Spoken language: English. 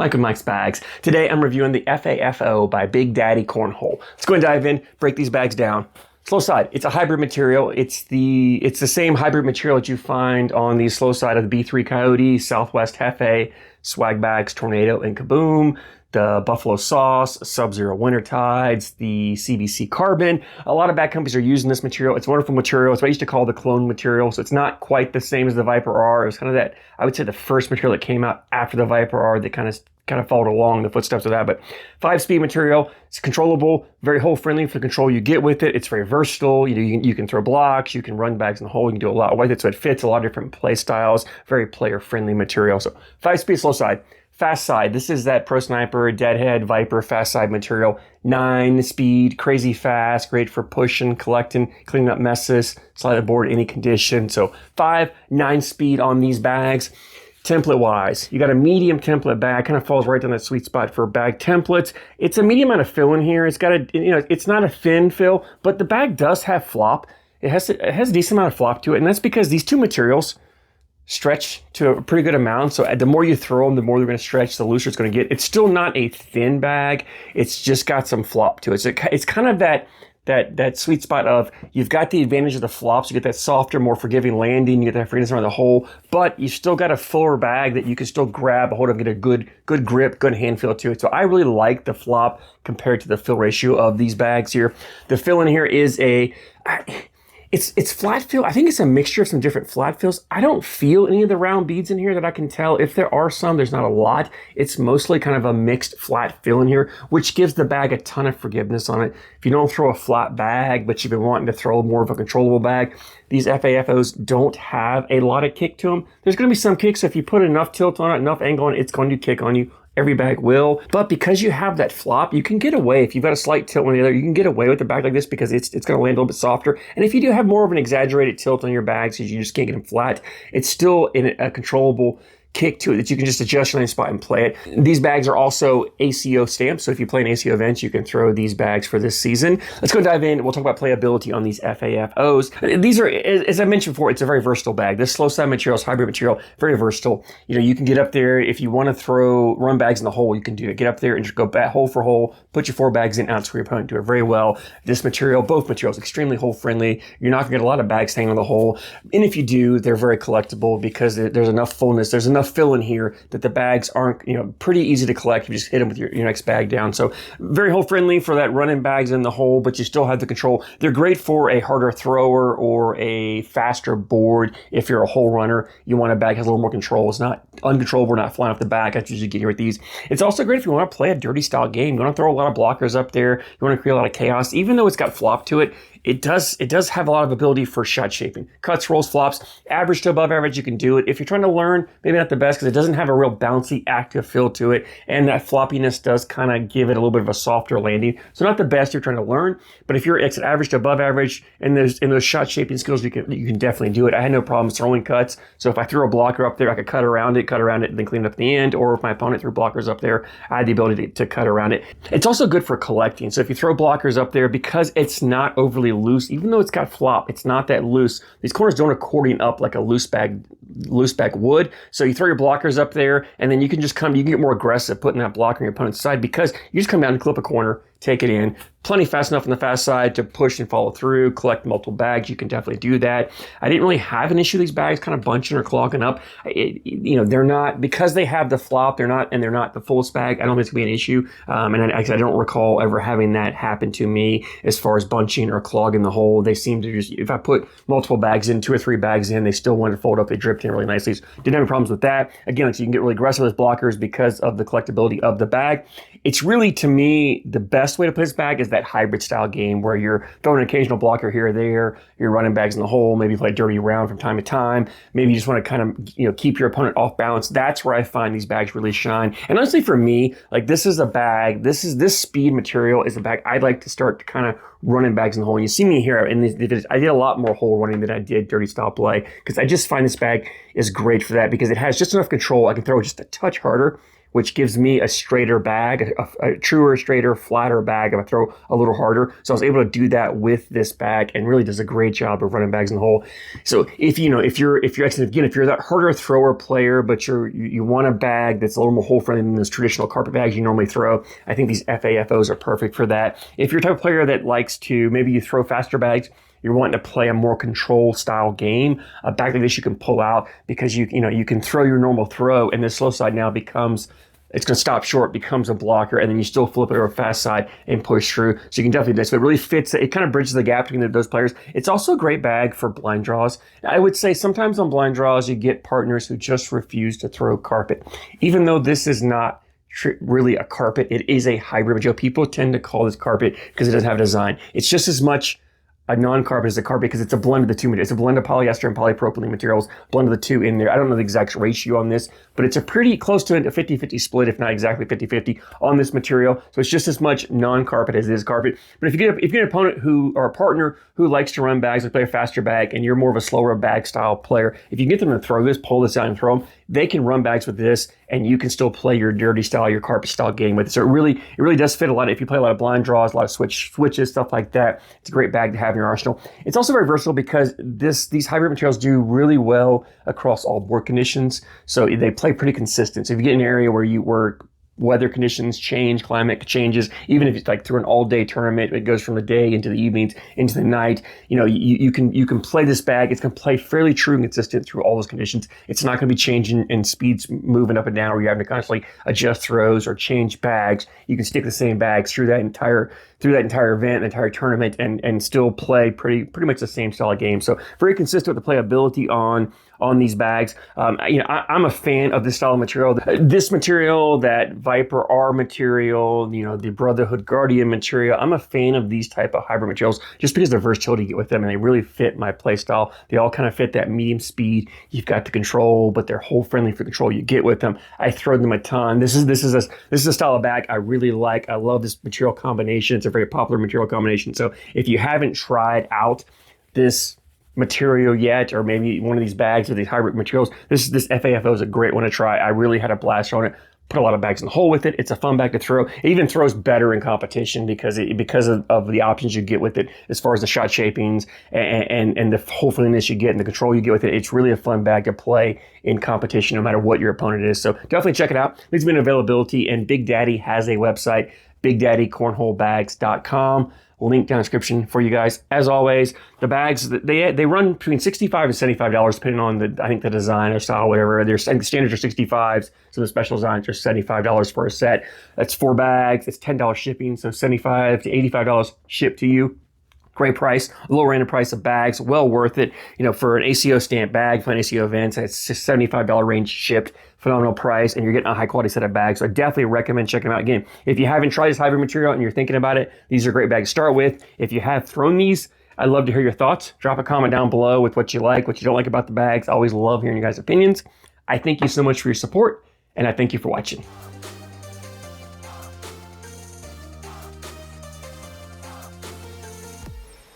Mike with Mike's Bags. Today I'm reviewing the FAFO by Big Daddy Cornhole. Let's go and dive in, break these bags down. Slow side, it's a hybrid material. It's the same hybrid material that you find on the slow side of the B3 Coyote, Southwest Hefe, Swag Bags, Tornado, and Kaboom. The Buffalo Sauce, Sub-Zero Winter Tides, the CBC Carbon. A lot of bag companies are using this material. It's a wonderful material. It's what I used to call the clone material. So it's not quite the same as the Viper R. It was kind of that, I would say, the first material that came out after the Viper R that kind of followed along the footsteps of that. But 5-speed material, it's controllable, very hole friendly for the control you get with it. It's very versatile. You can throw blocks, you can run bags in the hole, you can do a lot with it. So it fits a lot of different play styles, very player friendly material. So 5-speed slow side. Fast side, this is that Pro Sniper, Deadhead, Viper fast side material. 9-speed, crazy fast, great for pushing, collecting, cleaning up messes, slide the board any condition. So 9-speed on these bags. Template wise, you got a medium template bag, kind of falls right down that sweet spot for bag templates. It's a medium amount of fill in here. It's got it's not a thin fill, but the bag does have flop. It has a decent amount of flop to it, and that's because these two materials stretch to a pretty good amount. So the more you throw them, the more they're going to stretch, the looser it's going to get. It's still not a thin bag. It's just got some flop to it. So it's kind of that sweet spot of you've got the advantage of the flops. You get that softer, more forgiving landing. You get that forgiveness around the hole, but you still got a fuller bag that you can still grab a hold of and get a good grip, good hand feel to it. So I really like the flop compared to the fill ratio of these bags here. The fill in here is it's flat fill. I think it's a mixture of some different flat fills. I don't feel any of the round beads in here that I can tell. If there are some, there's not a lot. It's mostly kind of a mixed flat fill in here, which gives the bag a ton of forgiveness on it. If you don't throw a flat bag, but you've been wanting to throw more of a controllable bag, these FAFOs don't have a lot of kick to them. There's going to be some kick, so if you put enough tilt on it, enough angle on it, it's going to kick on you. Every bag will, but because you have that flop, you can get away. If you've got a slight tilt on the other, you can get away with a bag like this because it's going to land a little bit softer. And if you do have more of an exaggerated tilt on your bags because you just can't get them flat, it's still in a controllable kick to it that you can just adjust your landing spot and play it. These bags are also ACO stamped, so if you play an ACO event, you can throw these bags for this season. Let's go dive in. We'll talk about playability on these FAFOs. These are, as I mentioned before, it's a very versatile bag. This slow side material is hybrid material, very versatile. You can get up there. If you want to run bags in the hole, you can do it. Get up there and just go hole for hole, put your 4 bags in, outscore your opponent, do it very well. This material, both materials, extremely hole friendly. You're not going to get a lot of bags hanging on the hole. And if you do, they're very collectible because there's enough fullness, there's enough fill in here that the bags aren't, pretty easy to collect. You just hit them with your next bag down. So very hole friendly for that running bags in the hole, but you still have the control. They're great for a harder thrower or a faster board. If you're a hole runner, you want a bag that has a little more control. It's not uncontrollable, not flying off the back. That's usually get here with these. It's also great if you want to play a dirty style game. You want to throw a lot of blockers up there. You want to create a lot of chaos. Even though it's got flop to it, it does have a lot of ability for shot shaping. Cuts, rolls, flops, average to above average, you can do it. If you're trying to learn, maybe not the best because it doesn't have a real bouncy, active feel to it. And that floppiness does kind of give it a little bit of a softer landing. So not the best if you're trying to learn, but if you're at average to above average and there's in those shot shaping skills, you can definitely do it. I had no problems throwing cuts. So if I threw a blocker up there, I could cut around it, and then clean it up at the end. Or if my opponent threw blockers up there, I had the ability to cut around it. It's also good for collecting. So if you throw blockers up there, because it's not overly loose, even though it's got flop, it's not that loose. These corners don't accordion up like a loose bag would. So you throw your blockers up there, and then you can get more aggressive putting that blocker on your opponent's side because you just come down and clip a corner, take it in. Plenty fast enough on the fast side to push and follow through, collect multiple bags. You can definitely do that. I didn't really have an issue with these bags kind of bunching or clogging up. They're not, because they have the flop, they're not the fullest bag. I don't think it's going to be an issue. And I don't recall ever having that happen to me as far as bunching or clogging the hole. They seem to just, if I put multiple bags in, 2 or 3 bags in, they still wanted to fold up. They dripped in really nicely. So didn't have any problems with that. Again, so you can get really aggressive with blockers because of the collectability of the bag. It's really, to me, the best way to play this bag is that hybrid style game where you're throwing an occasional blocker here or there, you're running bags in the hole, maybe play a dirty round from time to time, maybe you just want to kind of keep your opponent off balance. That's where I find these bags really shine. And honestly, for me, like this this speed material is a bag I'd like to start kind of running bags in the hole. And you see me here in these videos, I did a lot more hole running than I did dirty style play because I just find this bag is great for that because it has just enough control. I can throw just a touch harder which gives me a straighter bag, a truer, straighter, flatter bag if I throw a little harder. So I was able to do that with this bag, and really does a great job of running bags in the hole. So if you're that harder thrower player, but you want a bag that's a little more hole friendly than those traditional carpet bags you normally throw, I think these FAFOs are perfect for that. If you're the type of player that likes to, maybe you throw faster bags, you're wanting to play a more control style game, a bag like this you can pull out because you can throw your normal throw, and the slow side now becomes, it's going to stop short, becomes a blocker, and then you still flip it over fast side and push through. So you can definitely do this. But it really fits, it kind of bridges the gap between those players. It's also a great bag for blind draws. I would say sometimes on blind draws, you get partners who just refuse to throw carpet. Even though this is not really a carpet, it is a hybrid material. People tend to call this carpet because it doesn't have a design. It's just as much a non-carpet is a carpet because it's a blend of the two materials. It's a blend of polyester and polypropylene materials, blend of the two in there. I don't know the exact ratio on this, but it's a pretty close to a 50-50 split, if not exactly 50-50 on this material. So it's just as much non-carpet as it is carpet. But if you get an opponent or a partner who likes to run bags, like play a faster bag, and you're more of a slower bag style player, if you get them to throw this, pull this out and throw them, they can run bags with this, and you can still play your dirty style, your carpet style game with it. So it really does fit a lot. If you play a lot of blind draws, a lot of switches, stuff like that, it's a great bag to have in your arsenal. It's also very versatile because these hybrid materials do really well across all board conditions. So they play pretty consistent. So if you get in an area where weather conditions change, climate changes, even if it's like through an all-day tournament, it goes from the day into the evenings, into the night, you can play this bag. It's going to play fairly true and consistent through all those conditions. It's not going to be changing in speeds, moving up and down, where you're having to constantly adjust throws or change bags. You can stick the same bags through that entire event, the entire tournament, and still play pretty much the same style of game. So very consistent with the playability on these bags. I'm a fan of this style of material. This material, that Viper R material, the Brotherhood Guardian material. I'm a fan of these type of hybrid materials just because of the versatility you get with them, and they really fit my play style. They all kind of fit that medium speed. You've got the control, but they're hole friendly for the control you get with them. I throw them a ton. This is a style of bag I really like. I love this material combination. It's a very popular material combination. So if you haven't tried out this material yet, or maybe one of these bags with these hybrid materials, this FAFO is a great one to try. I really had a blast on it. Put a lot of bags in the hole with it. It's a fun bag to throw. It even throws better in competition because of the options you get with it as far as the shot shapings and the hole friendliness you get and the control you get with it. It's really a fun bag to play in competition no matter what your opponent is. So definitely check it out. It's been availability, and Big Daddy has a website, BigDaddyCornholeBags.com. Link down in the description for you guys. As always, the bags, they run between $65 and $75 depending on the design or style, whatever. The standards are $65s, so the special designs are $75 for a set. That's 4 bags. It's $10 shipping, so $75 to $85 shipped to you. Great price, low random price of bags, well worth it. For an ACO stamp bag, for an ACO event, it's just $75 range shipped. Phenomenal price, and you're getting a high quality set of bags. So I definitely recommend checking them out. Again, if you haven't tried this hybrid material and you're thinking about it, these are great bags to start with. If you have thrown these, I'd love to hear your thoughts. Drop a comment down below with what you like, what you don't like about the bags. I always love hearing you guys' opinions. I thank you so much for your support, and I thank you for watching.